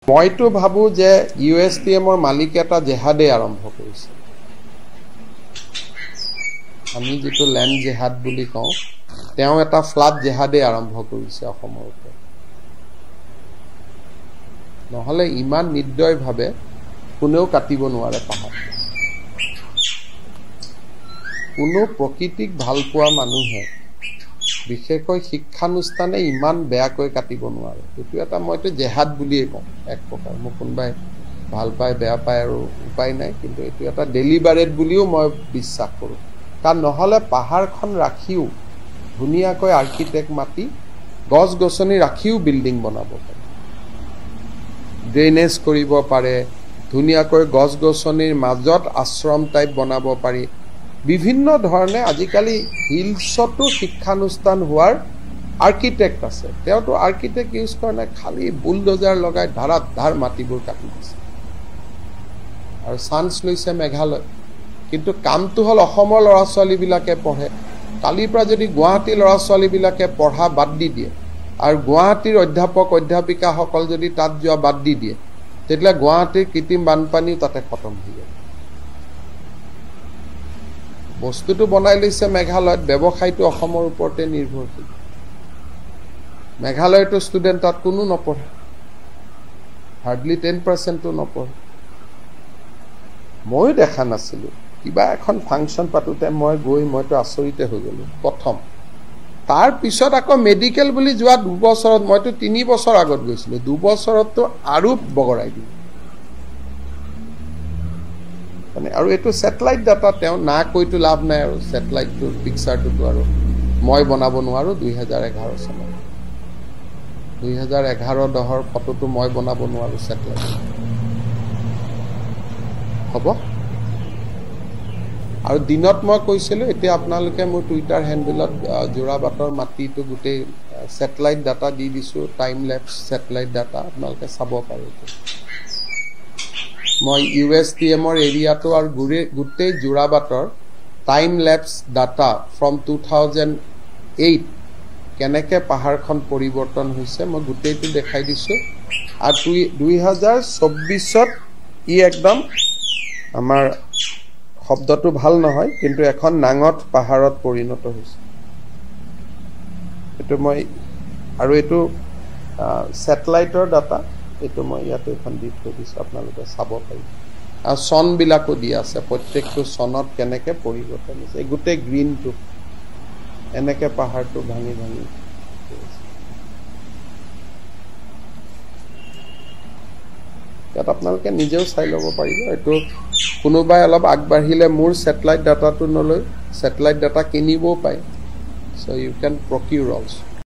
মইতো ভাবো যে USTMৰ মালিক এটা জেহাদে আৰম্ভ কৰিছে। আমি যেটো ল্যান্ড জেহাদ বুলি কওঁ, তেওঁ এটা ফ্লাড জেহাদে আৰম্ভ কৰিছে অসমৰ ওপৰত। নহলে ইমান নিৰ্দয়ভাৱে কোনেও কাটিব নোৱাৰে পাহাৰ। কোনো প্ৰকৃতিক ভাল পোৱা মানুহে বিশেষকৈ শিক্ষানুষ্ঠানে ইমান বেয়াকৈ কাটিব নোৱাৰে। এইটো এটা মইতো জেহাদ বুলিয়ে কওঁ এক প্ৰকাৰ। মোক কোনোবাই ভাল পায় বেয়া পায় আৰু উপায় নাই, কিন্তু এইটো এটা ডেলিবাৰেট বুলিও মই বিশ্বাস কৰোঁ। কাৰণ নহ'লে পাহাৰখন ৰাখিও ধুনীয়াকৈ আৰ্কিটেক্ট মাতি গছ গছনি ৰাখিও বিল্ডিং বনাব পাৰে, ড্ৰেইনেজ কৰিব পাৰে, ধুনীয়াকৈ গছ গছনিৰ মাজত আশ্ৰম টাইপ বনাব পাৰি। বিভিন্ন ধৰণে আজিকালি হিলছতো শিক্ষানুষ্ঠান হোৱাৰ আৰ্কিটেক্ট আছে। তেওঁতো আৰ্কিটেক্ট ইউজ কৰা নাই, খালি বুলডোজাৰ লগাই ধাৰ মাটিবোৰ কাটি দিছে আৰু চান্স লৈছে মেঘালয়। কিন্তু কামটো হ'ল অসমৰ ল'ৰা ছোৱালীবিলাকে পঢ়ে। কালিৰ পৰা যদি গুৱাহাটীৰ ল'ৰা ছোৱালীবিলাকে পঢ়া বাদ দি দিয়ে আৰু গুৱাহাটীৰ অধ্যাপক অধ্যাপিকাসকল যদি তাত যোৱা বাদ দি দিয়ে, তেতিয়াহ'লে গুৱাহাটীৰ কৃত্ৰিম বানপানীও তাতে খতম হৈ যায়। বস্তুটো বনাই লৈছে মেঘালয়ত, ব্যৱসায়টো অসমৰ ওপৰতে নিৰ্ভৰশীল। মেঘালয়তো ষ্টুডেণ্ট তাত কোনো নপঢ়ে, হাৰ্ডলি 10%ও নপঢ়ে। ময়ো দেখা নাছিলোঁ। কিবা এখন ফাংচন পাতোতে মইতো আচৰিতে হৈ গ'লোঁ প্ৰথম। তাৰ পিছত আকৌ মেডিকেল বুলি যোৱা 2 বছৰত, মইতো 3 বছৰ আগত গৈছিলোঁ, 2 বছৰততো আৰু বগৰাই দিলোঁ। মানে আৰু এইটো ছেটেলাইট ডাটা, তেওঁ না কৈতো লাভ নাই আৰু ছেটেলাইটটোৰ পিকচাৰটোতো আৰু মই বনাব নোৱাৰোঁ। 2011 চনত 2011-10 ফটোটো মই বনাব নোৱাৰোঁ ছেটেলাইট। হ'ব। আৰু দিনত মই কৈছিলোঁ, এতিয়া আপোনালোকে মোৰ টুইটাৰ হেণ্ডেলত যোৰাবাটৰ মাটিটো গোটেই ছেটেলাইট ডাটা দি দিছোঁ, টাইম লেপছ ছেটেলাইট ডাটা, আপোনালোকে চাব পাৰে। মই USTMৰ এৰিয়াটো আৰু গোটেই যোৰাবাটৰ টাইম লেপছ ডাটা ফ্ৰম 2008 কেনেকৈ পাহাৰখন পৰিৱৰ্তন হৈছে মই গোটেইটো দেখাই দিছোঁ। আৰু 2024ত ই একদম, আমাৰ শব্দটো ভাল নহয় কিন্তু এখন নাঙঠ পাহাৰত পৰিণত হৈছে। এইটো মই, আৰু এইটো ছেটেলাইটৰ ডাটা, এইটো মই ইয়াতে এখন দি থৈ দিছোঁ, আপোনালোকে চাব পাৰিব। আৰু চনবিলাকো দিয়া আছে, প্ৰত্যেকটো চনত কেনেকৈ পৰিৱৰ্তন হৈছে। এই গোটেই গ্ৰীণটো এনেকৈ পাহাৰটো ভাঙি ভাঙি ইয়াত আপোনালোকে নিজেও চাই ল'ব পাৰিব। এইটো কোনোবাই অলপ আগবাঢ়িলে মোৰ ছেটেলাইট ডাটাটো নলৈ ছেটেলাইট ডাটা কিনিবও পায়। চ' ইউ কেন প্ৰকিউৰ অলছ'।